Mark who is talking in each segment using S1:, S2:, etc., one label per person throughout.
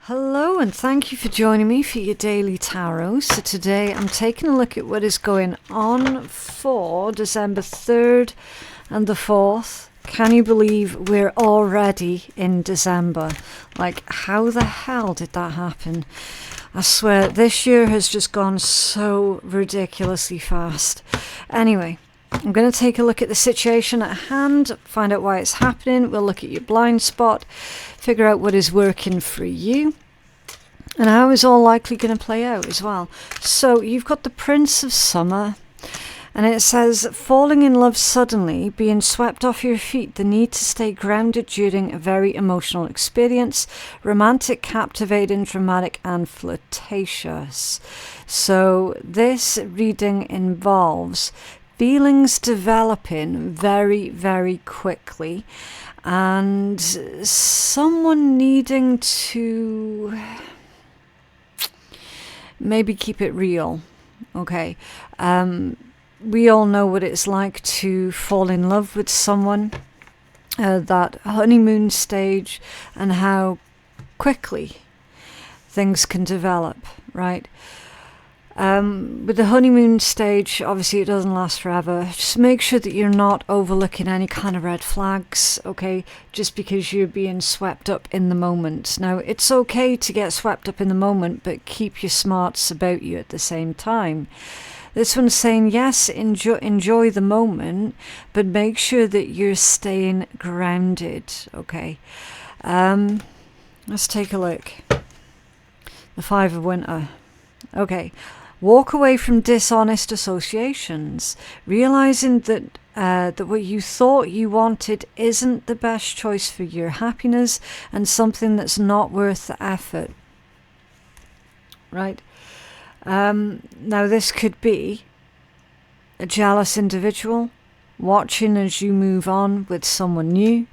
S1: Hello and thank you for joining me for your daily tarot. So today I'm taking a look at what is going on for December 3rd and the 4th. Can you believe we're already in December? Like, how the hell did that happen? I swear, this year has just gone so ridiculously fast. Anyway, I'm going to take a look at the situation at hand, find out why it's happening. We'll look at your blind spot, figure out what is working for you, and how is all likely going to play out as well. So you've got the Prince of Summer, and it says, falling in love suddenly, being swept off your feet, the need to stay grounded during a very emotional experience, romantic, captivating, dramatic, and flirtatious. So this reading involves feelings developing very, very quickly, and someone needing to maybe keep it real. Okay. We all know what it's like to fall in love with someone, that honeymoon stage, and how quickly things can develop, right? With the honeymoon stage, obviously it doesn't last forever. Just make sure that you're not overlooking any kind of red flags, okay? Just because you're being swept up in the moment. Now, it's okay to get swept up in the moment, but keep your smarts about you at the same time. This one's saying, yes, enjoy the moment, but make sure that you're staying grounded, okay? Let's take a look. The Five of Winter. Okay. Walk away from dishonest associations, realizing that that what you thought you wanted isn't the best choice for your happiness and something that's not worth the effort. Right? Now this could be a jealous individual watching as you move on with someone new,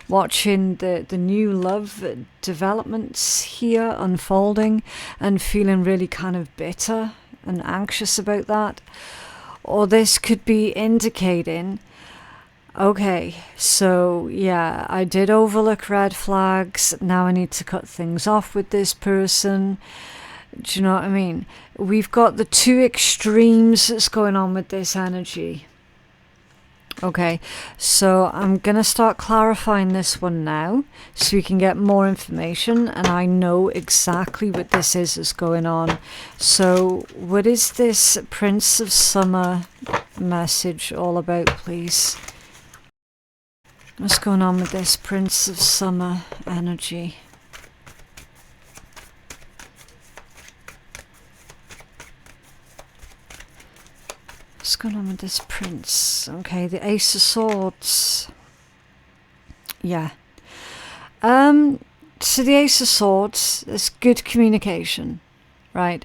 S1: watching the new love developments here unfolding and feeling really kind of bitter and anxious about that. Or this could be indicating, okay, so yeah, I did overlook red flags, now I need to cut things off with this person. Do you know what I mean? We've got the two extremes that's going on with this energy. Okay, so I'm going to start clarifying this one now so we can get more information and I know exactly what this is that's going on. So what is this Prince of Summer message all about, please? What's going on with this Prince of Summer energy? What's going on with this prince? Okay, the Ace of Swords. Yeah. So the Ace of Swords is good communication, right?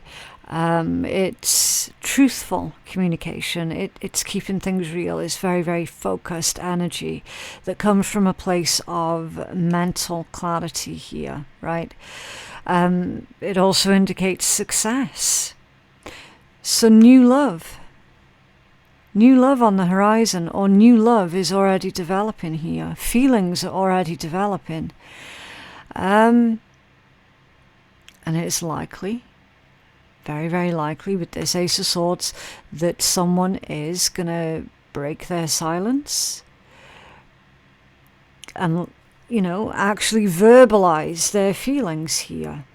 S1: It's truthful communication. It's keeping things real. It's very, very focused energy that comes from a place of mental clarity here, right? It also indicates success. So new love. New love on the horizon, or new love is already developing here. Feelings are already developing. And it's likely, very, very likely with this Ace of Swords, that someone is going to break their silence and, you know, actually verbalize their feelings here.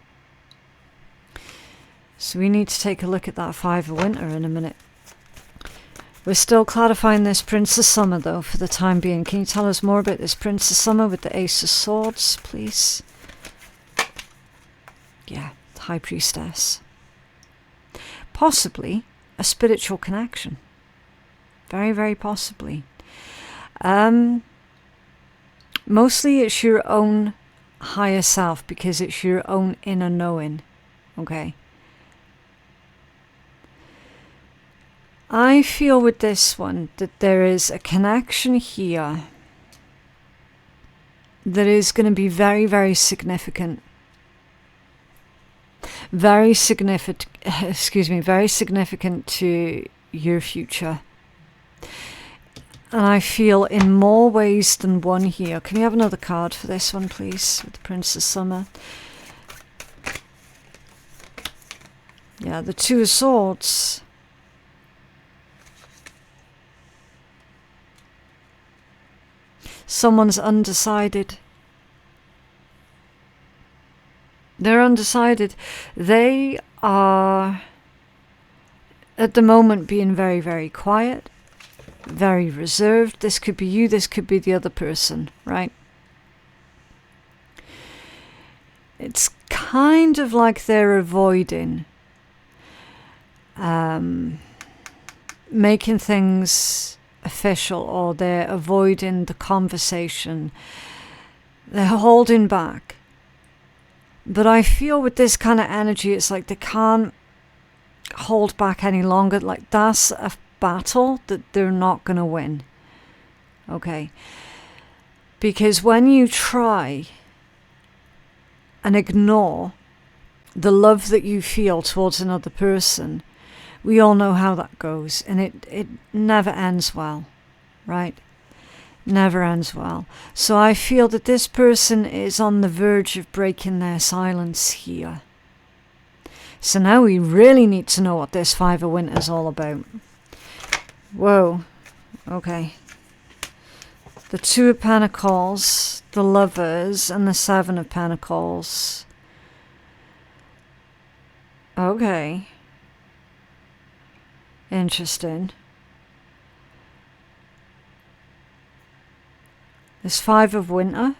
S1: So we need to take a look at that Five of Winter in a minute. We're still clarifying this Prince of Summer, though, for the time being. Can you tell us more about this Prince of Summer with the Ace of Swords, please? Yeah, the High Priestess. Possibly a spiritual connection. Very, very possibly. Mostly it's your own higher self, because it's your own inner knowing, okay? I feel with this one that there is a connection here that is going to be very, very significant. Very significant, very significant to your future. And I feel in more ways than one here. Can we have another card for this one, please, with the Prince of Summer? Yeah, the Two of Swords. Someone's undecided. They're undecided. They are, at the moment, being very, very quiet, very reserved. This could be you, this could be the other person, right? It's kind of like they're avoiding making things official, or they're avoiding the conversation. They're holding back. But I feel with this kind of energy, it's like they can't hold back any longer. Like that's a battle that they're not going to win. Okay. Because when you try and ignore the love that you feel towards another person, we all know how that goes, and it never ends well, right? Never ends well. So I feel that this person is on the verge of breaking their silence here. So now we really need to know what this Five of Winter is all about. Whoa. Okay. The Two of Pentacles, the Lovers, and the Seven of Pentacles. Okay. Interesting. This Five of Winter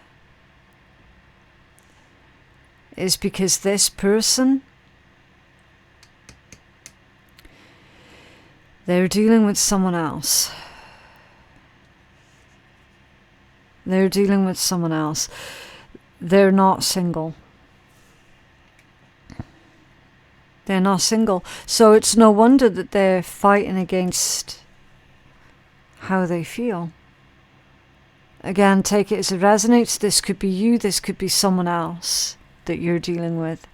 S1: is because this person, they're dealing with someone else. They're dealing with someone else. They're not single. They're not single. So it's no wonder that they're fighting against how they feel. Again, take it as it resonates. This could be you. This could be someone else that you're dealing with.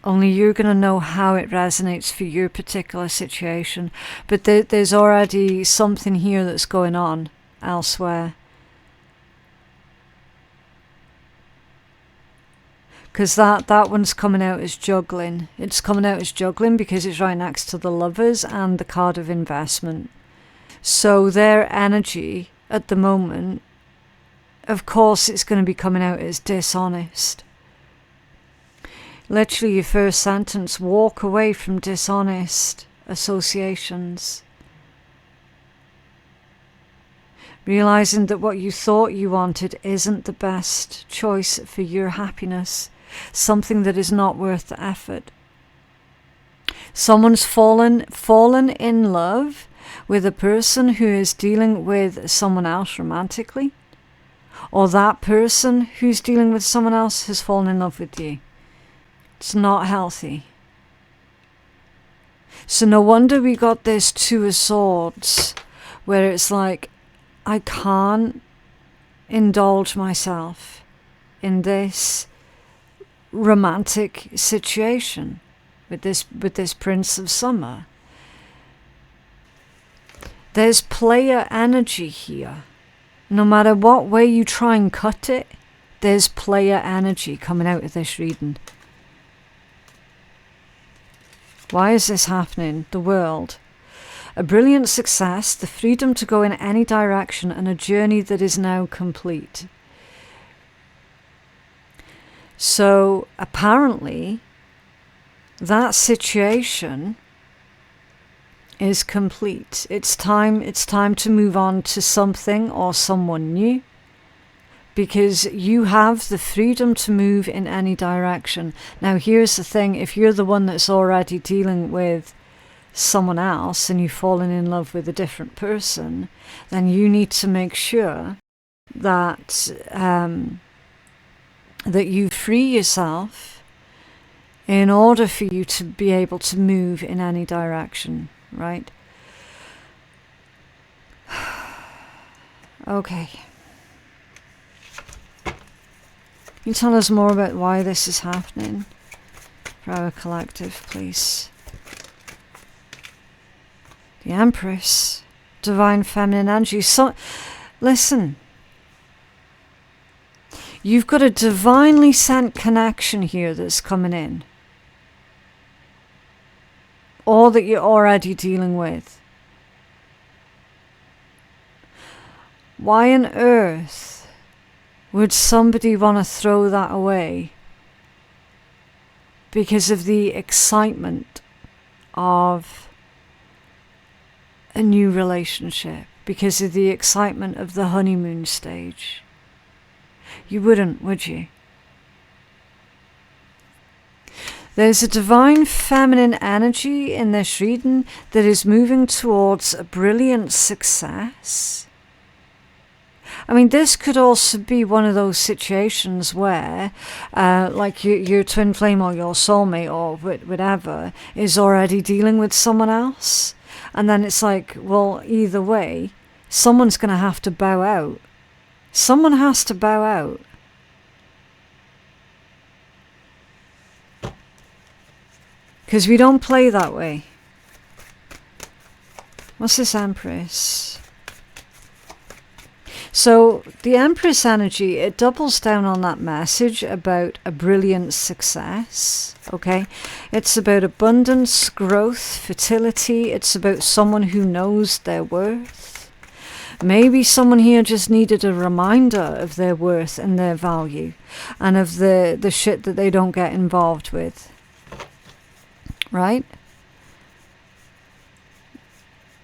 S1: Only you're going to know how it resonates for your particular situation. But there's already something here that's going on elsewhere. Because that one's coming out as juggling. It's coming out as juggling because it's right next to the Lovers and the card of investment. So their energy at the moment, of course, it's going to be coming out as dishonest. Literally, your first sentence, walk away from dishonest associations. Realizing that what you thought you wanted isn't the best choice for your happiness. Something that is not worth the effort. Someone's fallen in love with a person who is dealing with someone else romantically, or that person who's dealing with someone else has fallen in love with you. It's not healthy. So no wonder we got this Two of Swords, where it's like, I can't indulge myself in this romantic situation with this Prince of Summer. There's player energy here. No matter what way you try and cut it, there's player energy coming out of this reading. Why is this happening? The World. A brilliant success, the freedom to go in any direction, and a journey that is now complete. So apparently that situation is complete. It's time to move on to something or someone new, because you have the freedom to move in any direction. Now here's the thing, if you're the one that's already dealing with someone else and you've fallen in love with a different person, then you need to make sure that that you free yourself in order for you to be able to move in any direction, right? Okay. Can you tell us more about why this is happening for our collective, please? The Empress, divine feminine energy. So, listen. You've got a divinely sent connection here that's coming in. or that you're already dealing with. Why on earth would somebody want to throw that away? Because of the excitement of a new relationship, because of the excitement of the honeymoon stage. You wouldn't, would you? There's a divine feminine energy in this reading that is moving towards a brilliant success. I mean, this could also be one of those situations where, like your twin flame or your soulmate or whatever is already dealing with someone else. And then it's like, well, either way, someone's going to have to bow out. Someone has to bow out. Because we don't play that way. What's this Empress? So the Empress energy, it doubles down on that message about a brilliant success, okay? It's about abundance, growth, fertility. It's about someone who knows their worth. Maybe someone here just needed a reminder of their worth and their value and of the shit that they don't get involved with, right?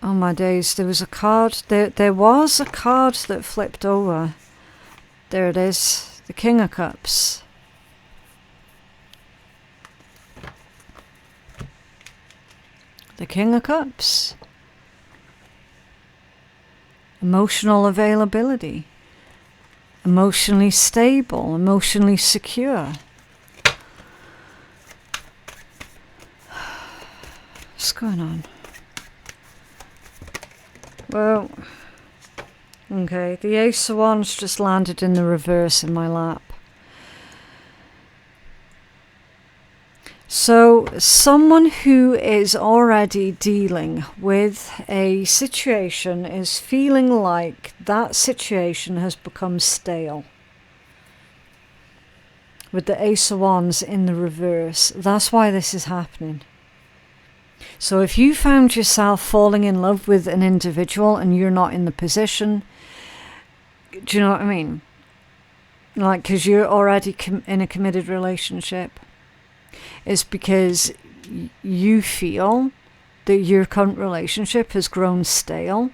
S1: Oh my days, there was a card, there was a card that flipped over. There it is, the King of Cups. The King of Cups. Emotional availability. Emotionally stable, emotionally secure. What's going on? Well, okay, the Ace of Wands just landed in the reverse in my lap. So, someone who is already dealing with a situation is feeling like that situation has become stale. With the Ace of Wands in the reverse, that's why this is happening. So if you found yourself falling in love with an individual and you're not in the position, do you know what I mean? Like, because you're already in a committed relationship, it's because you feel that your current relationship has grown stale,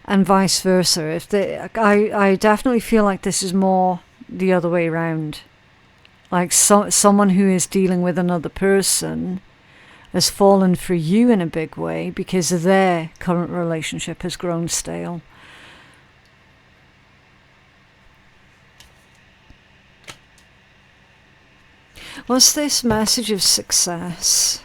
S1: and vice versa. I definitely feel like this is more the other way around. Like someone who is dealing with another person has fallen for you in a big way because their current relationship has grown stale. What's this message of success?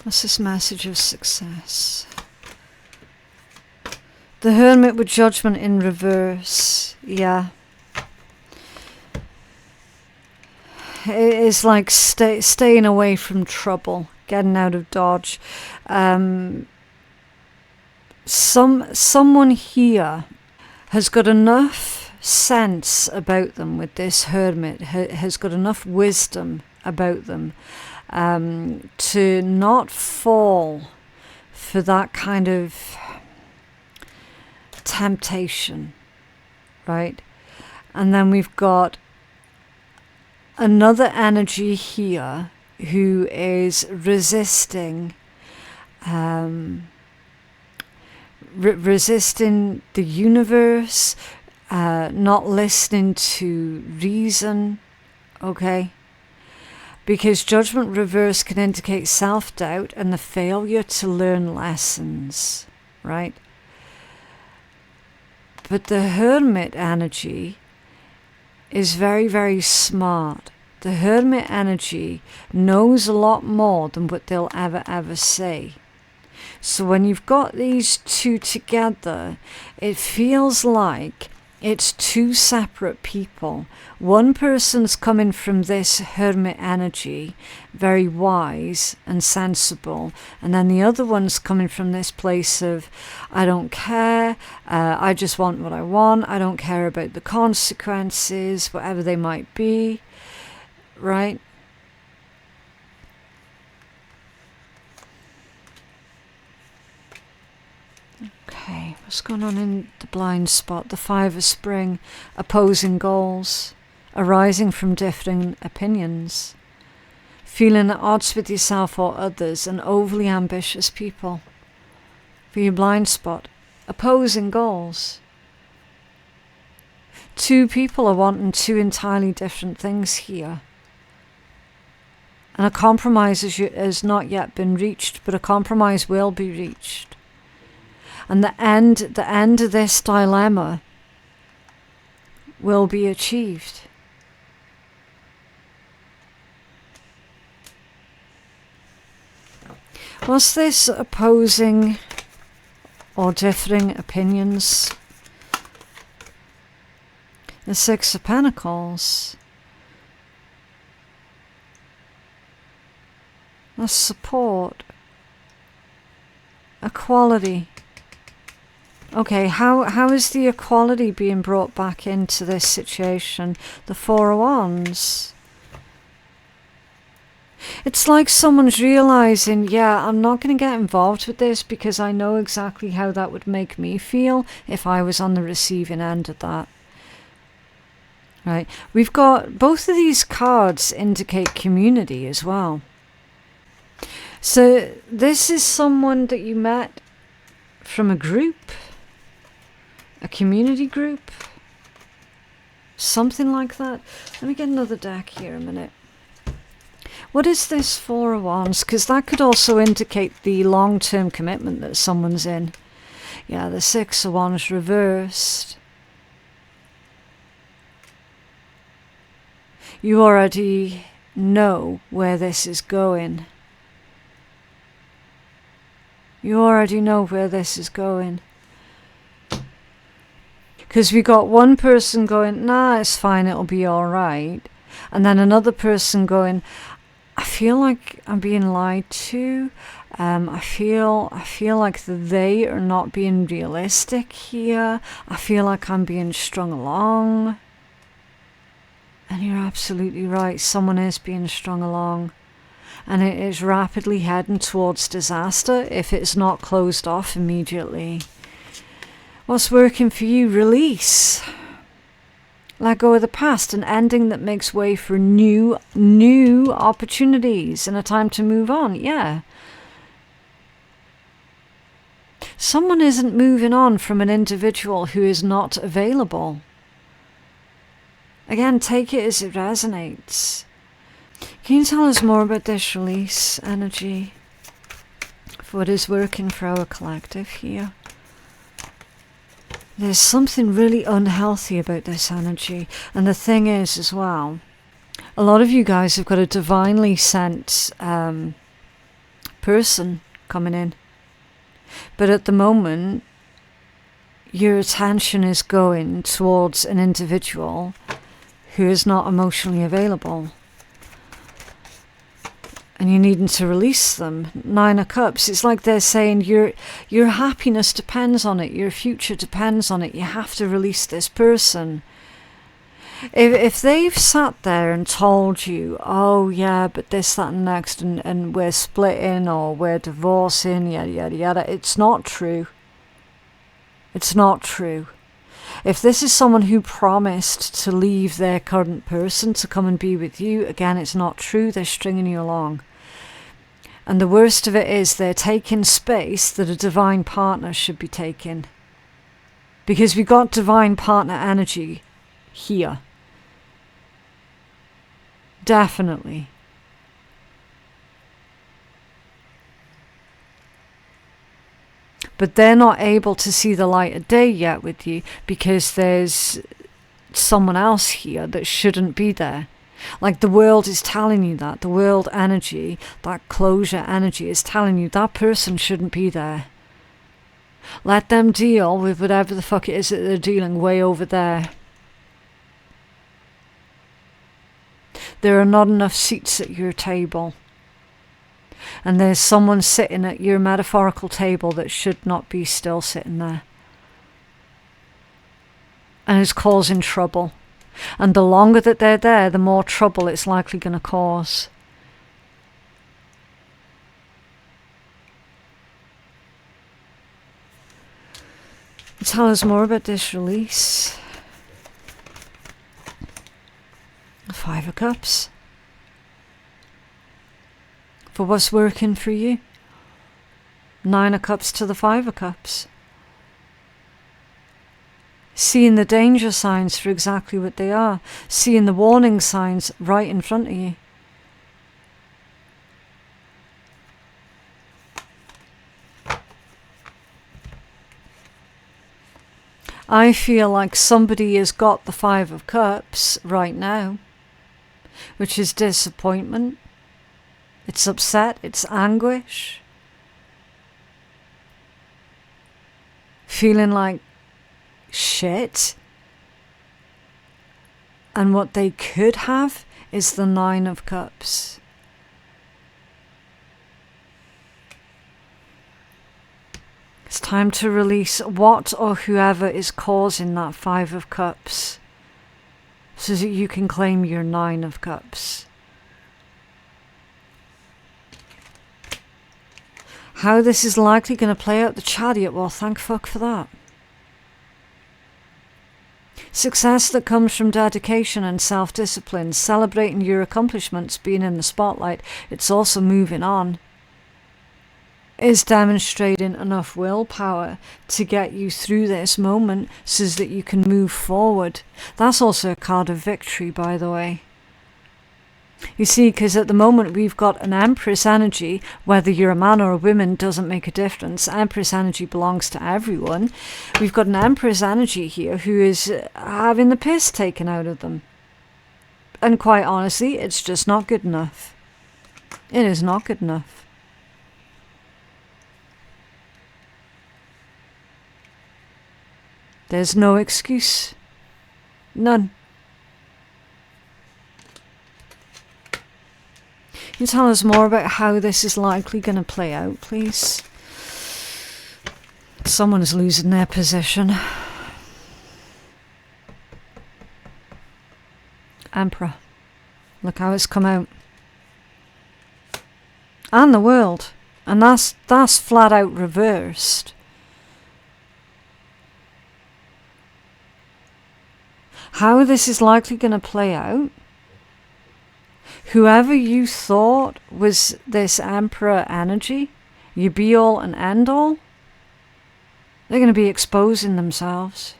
S1: What's this message of success? The Hermit with Judgment in reverse. Yeah. It is like staying away from trouble, getting out of dodge. Someone here has got enough sense about them with this Hermit, has got enough wisdom about them to not fall for that kind of temptation, right? And then we've got another energy here who is resisting resisting the universe, not listening to reason, okay? Because Judgment reverse can indicate self-doubt and the failure to learn lessons, right? But the Hermit energy is very, very smart. The Hermit energy knows a lot more than what they'll ever say. So when you've got these two together, it feels like it's two separate people. One person's coming from this hermit energy, very wise and sensible, and then the other one's coming from this place of, I don't care, I just want what I want, I don't care about the consequences, whatever they might be, right? Okay, what's going on in the blind spot? The Five of Spring, opposing goals, arising from differing opinions, feeling at odds with yourself or others, and overly ambitious people. For your blind spot, opposing goals. Two people are wanting two entirely different things here. And a compromise has not yet been reached, but a compromise will be reached. And the end of this dilemma will be achieved. What's this opposing or differing opinions? The Six of Pentacles. That's support. Equality. Okay, how is the equality being brought back into this situation? The Four of Wands. It's like someone's realizing, yeah, I'm not going to get involved with this because I know exactly how that would make me feel if I was on the receiving end of that. Right, we've got both of these cards indicate community as well. So this is someone that you met from a group. A community group, something like that. Let me get another deck here a minute. What is this Four of Wands? Because that could also indicate the long-term commitment that someone's in. Yeah, the Six of Wands reversed. You already know where this is going. You already know where this is going. Because we got one person going, nah, it's fine, it'll be all right. And then another person going, I feel like I'm being lied to. I feel like they are not being realistic here. I feel like I'm being strung along. And you're absolutely right. Someone is being strung along. And it is rapidly heading towards disaster if it's not closed off immediately. What's working for you? Release. Let go of the past, an ending that makes way for new opportunities and a time to move on. Yeah. Someone isn't moving on from an individual who is not available. Again, take it as it resonates. Can you tell us more about this release energy? For what is working for our collective here? There's something really unhealthy about this energy. And the thing is as well, a lot of you guys have got a divinely sent person coming in. But at the moment, your attention is going towards an individual who is not emotionally available. And you're needing to release them. Nine of Cups. It's like they're saying your happiness depends on it. Your future depends on it. You have to release this person. If they've sat there and told you, oh yeah, but this, that and next, and we're splitting or we're divorcing, yada, yada, yada, it's not true. It's not true. If this is someone who promised to leave their current person to come and be with you, again, it's not true. They're stringing you along. And the worst of it is they're taking space that a divine partner should be taking. Because we got divine partner energy here. Definitely. But they're not able to see the light of day yet with you because there's someone else here that shouldn't be there. Like the world is telling you that. The world energy, that closure energy is telling you that person shouldn't be there. Let them deal with whatever the fuck it is that they're dealing way over there. There are not enough seats at your table. And there's someone sitting at your metaphorical table that should not be still sitting there. And is causing trouble. And the longer that they're there, the more trouble it's likely going to cause. Tell us more about this release. The Five of Cups. For what's working for you. Nine of Cups to the Five of Cups. Seeing the danger signs for exactly what they are. Seeing the warning signs right in front of you. I feel like somebody has got the Five of Cups right now, which is disappointment. It's upset, it's anguish. Feeling like shit. And what they could have is the Nine of Cups. It's time to release what or whoever is causing that Five of Cups, so that you can claim your Nine of Cups. How this is likely going to play out, the Chariot, well, thank fuck for that. Success that comes from dedication and self-discipline, celebrating your accomplishments, being in the spotlight, it's also moving on. Is demonstrating enough willpower to get you through this moment so that you can move forward. That's also a card of victory, by the way. You see, because at the moment we've got an Empress energy, whether you're a man or a woman doesn't make a difference. Empress energy belongs to everyone. We've got an Empress energy here who is having the piss taken out of them. And quite honestly, it's just not good enough. It is not good enough. There's no excuse. None. Can you tell us more about how this is likely going to play out, please? Someone is losing their position. Emperor. Look how it's come out. And the World. And that's flat out reversed. How this is likely going to play out. Whoever you thought was this Emperor energy, your be-all and end-all, they're going to be exposing themselves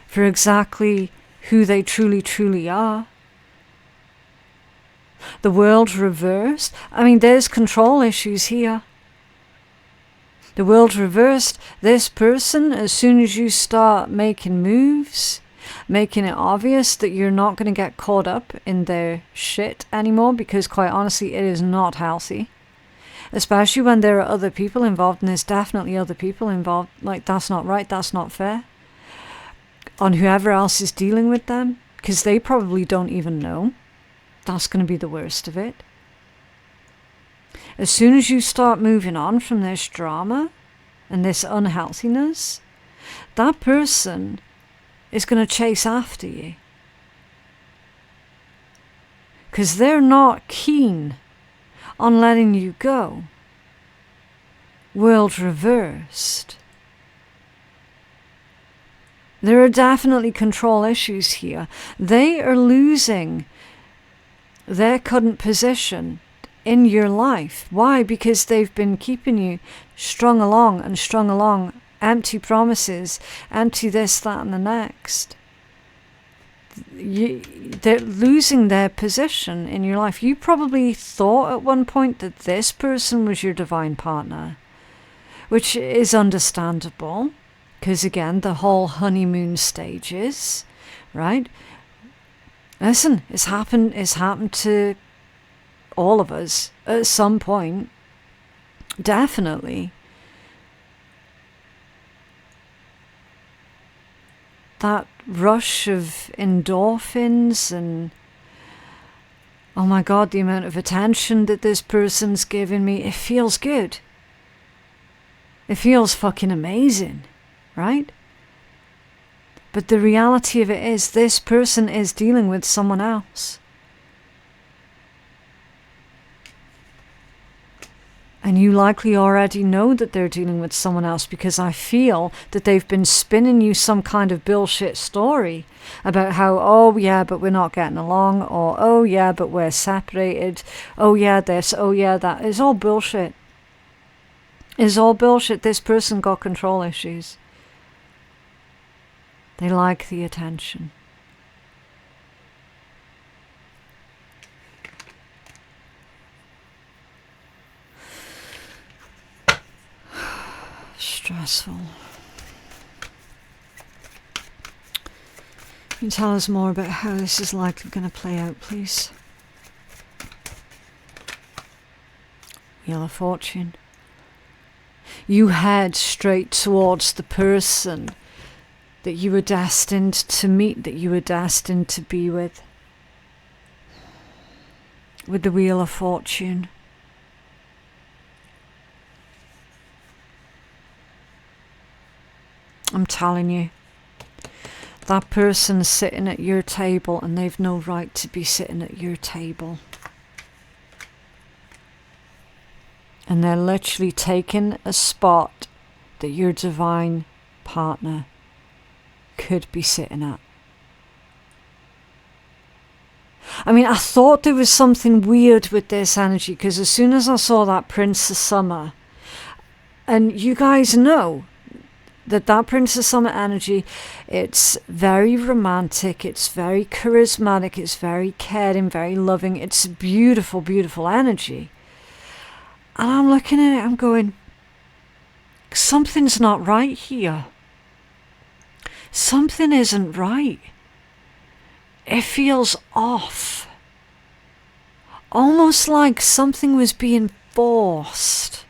S1: for exactly who they truly, truly are. The World reversed. I mean, there's control issues here. The World reversed. This person, as soon as you start making moves, making it obvious that you're not going to get caught up in their shit anymore, because quite honestly it is not healthy, especially when there are other people involved, and there's definitely other people involved. Like, that's not right, that's not fair on whoever else is dealing with them, because they probably don't even know. That's going to be the worst of it. As soon as you start moving on from this drama and this unhealthiness, that person is going to chase after you. Because they're not keen on letting you go. World reversed. There are definitely control issues here. They are losing their current position in your life. Why? Because they've been keeping you strung along, empty promises, empty this, that and the next. They're losing their position in your life. You probably thought at one point that this person was your divine partner, which is understandable, because again, the whole honeymoon stages, right? Listen, it's happened to all of us at some point, definitely. that rush of endorphins and, oh my God, the amount of attention that this person's giving me, it feels good. It feels fucking amazing, right? But the reality of it is this person is dealing with someone else. And you likely already know that they're dealing with someone else, because I feel that they've been spinning you some kind of bullshit story about how, oh yeah, but we're not getting along, or oh yeah, but we're separated, oh yeah this, oh yeah that. It's all bullshit. It's all bullshit. This person got control issues. They like the attention. Stressful. Can you tell us more about how this is likely going to play out, please? Wheel of Fortune. You head straight towards the person that you were destined to meet, that you were destined to be with. With the Wheel of Fortune. I'm telling you, that person's sitting at your table and they've no right to be sitting at your table. And they're literally taking a spot that your divine partner could be sitting at. I mean, I thought there was something weird with this energy, because as soon as I saw that Prince of Summer, and you guys know that Prince of Summer energy, it's very romantic, it's very charismatic, it's very caring, very loving, it's a beautiful, beautiful energy. And I'm looking at it, I'm going, something's not right here. Something isn't right. It feels off. Almost like something was being forced.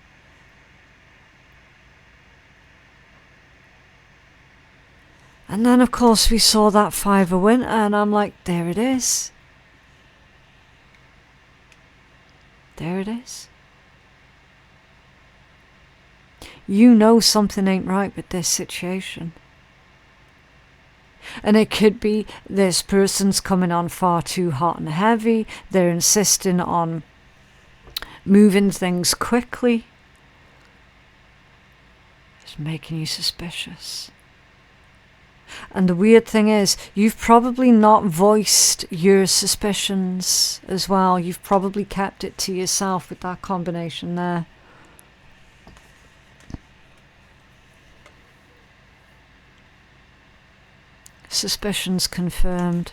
S1: And then, of course, we saw that Five of Winter, and I'm like, there it is. There it is. You know something ain't right with this situation. And it could be this person's coming on far too hot and heavy. They're insisting on moving things quickly. It's making you suspicious. And the weird thing is, you've probably not voiced your suspicions as well. You've probably kept it to yourself with that combination there. Suspicions confirmed.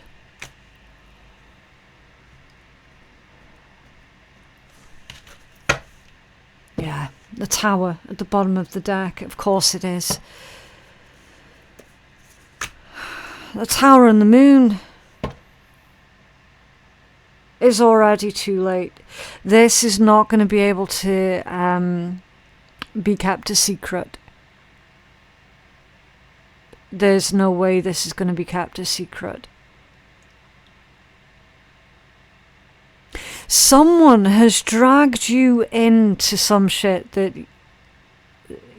S1: Yeah, the Tower at the bottom of the deck, of course it is. The Tower and the Moon is already too late. This is not going to be able to be kept a secret. There's no way this is going to be kept a secret. Someone has dragged you into some shit that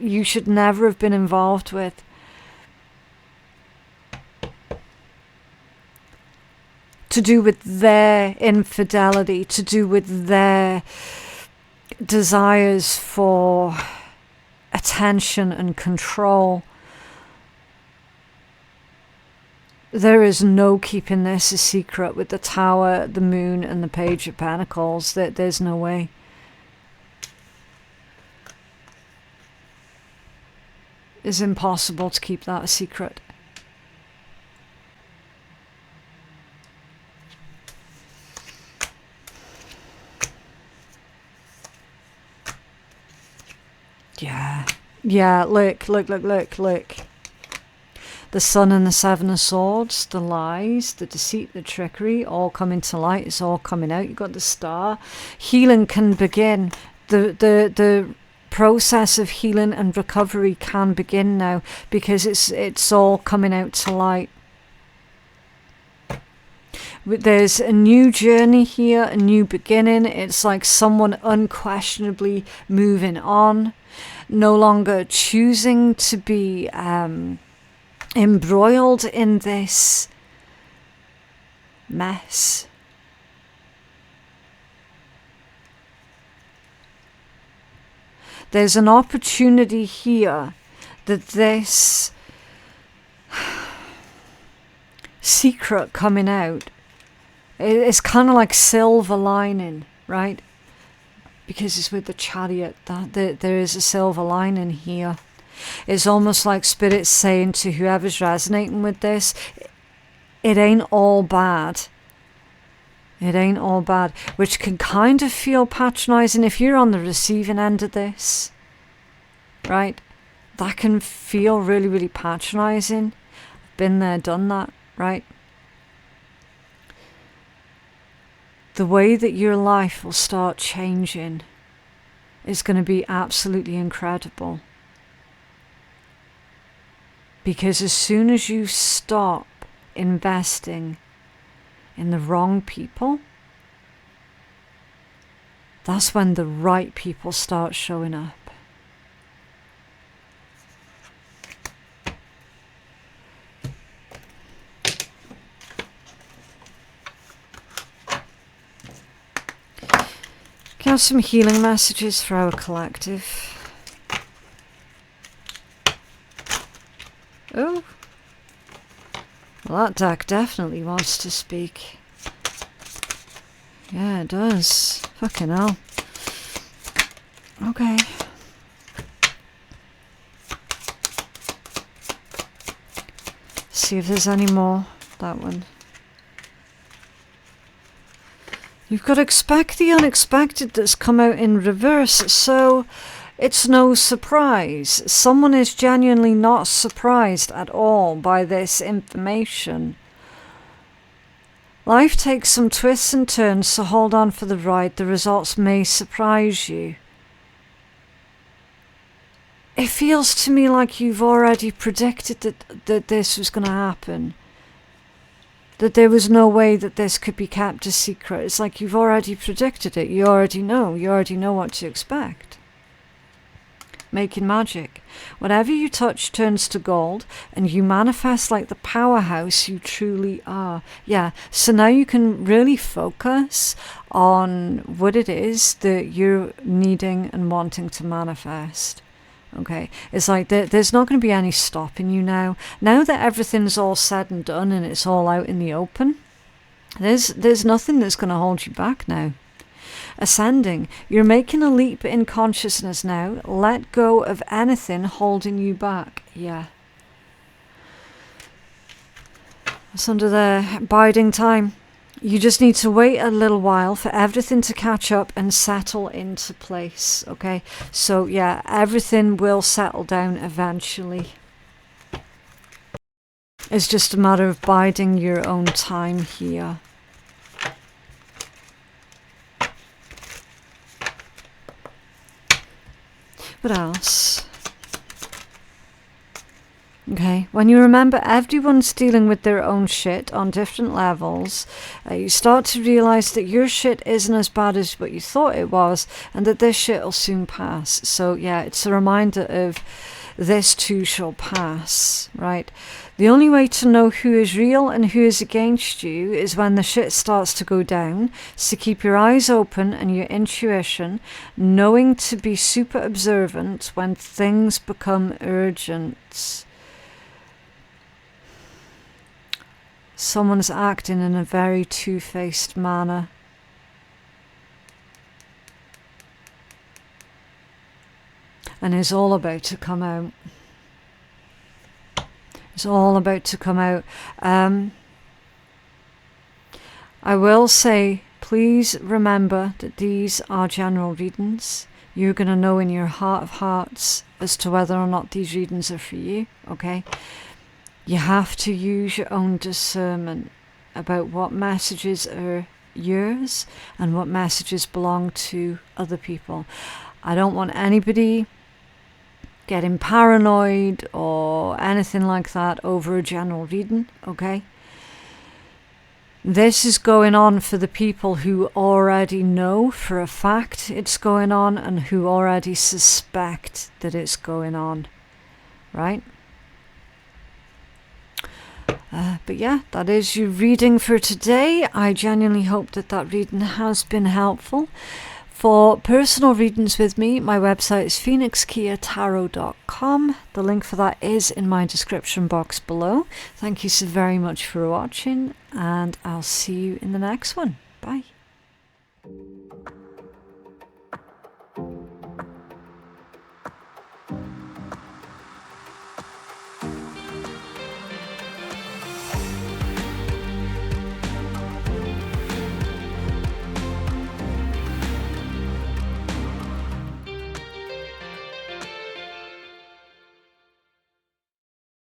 S1: you should never have been involved with. To do with their infidelity, to do with their desires for attention and control. There is no keeping this a secret with the Tower, the Moon, and the Page of Pentacles. There's no way. It's impossible to keep that a secret. Yeah, look. The Sun and the Seven of Swords, the lies, the deceit, the trickery, all coming to light. It's all coming out. You've got the Star. Healing can begin. The process of healing and recovery can begin now, because it's all coming out to light. There's a new journey here, a new beginning. It's like someone unquestionably moving on, no longer choosing to be embroiled in this mess. There's an opportunity here that this secret coming out, it's kind of like silver lining, right? Because it's with the Chariot, that there is a silver lining here. It's almost like Spirit's saying to whoever's resonating with this, it ain't all bad. It ain't all bad, which can kind of feel patronizing if you're on the receiving end of this, right? That can feel really, really patronizing. I've been there, done that, right? The way that your life will start changing is going to be absolutely incredible. Because as soon as you stop investing in the wrong people, that's when the right people start showing up. Can I have some healing messages for our collective? Oh. Well, that deck definitely wants to speak. Yeah, it does. Fucking hell. Okay. See if there's any more. That one. You've got to expect the unexpected that's come out in reverse, so it's no surprise. Someone is genuinely not surprised at all by this information. Life takes some twists and turns, so hold on for the ride. The results may surprise you. It feels to me like you've already predicted that this was going to happen. That there was no way that this could be kept a secret. It's like you've already predicted it. You already know. You already know what to expect. Making magic. Whatever you touch turns to gold, and you manifest like the powerhouse you truly are. Yeah, so now you can really focus on what it is that you're needing and wanting to manifest. Okay, it's like there's not going to be any stopping you now. Now that everything's all said and done and it's all out in the open, there's nothing that's going to hold you back now. Ascending, you're making a leap in consciousness now. Let go of anything holding you back. Yeah. It's under the biding time. You just need to wait a little while for everything to catch up and settle into place, okay? So, yeah, everything will settle down eventually. It's just a matter of biding your own time here. What else? Okay, when you remember everyone's dealing with their own shit on different levels, you start to realize that your shit isn't as bad as what you thought it was, and that this shit will soon pass. So yeah, it's a reminder of this too shall pass, right? The only way to know who is real and who is against you is when the shit starts to go down. So keep your eyes open and your intuition, knowing to be super observant when things become urgent. Someone's acting in a very two-faced manner. And it's all about to come out. It's all about to come out. I will say, please remember that these are general readings. You're going to know in your heart of hearts as to whether or not these readings are for you, okay? You have to use your own discernment about what messages are yours and what messages belong to other people. I don't want anybody getting paranoid or anything like that over a general reading, okay? This is going on for the people who already know for a fact it's going on and who already suspect that it's going on, right? But yeah, that is your reading for today. I genuinely hope that that reading has been helpful. For personal readings with me, my website is phoenixkeiatarot.com. The link for that is in my description box below. Thank you so very much for watching, and I'll see you in the next one. Bye.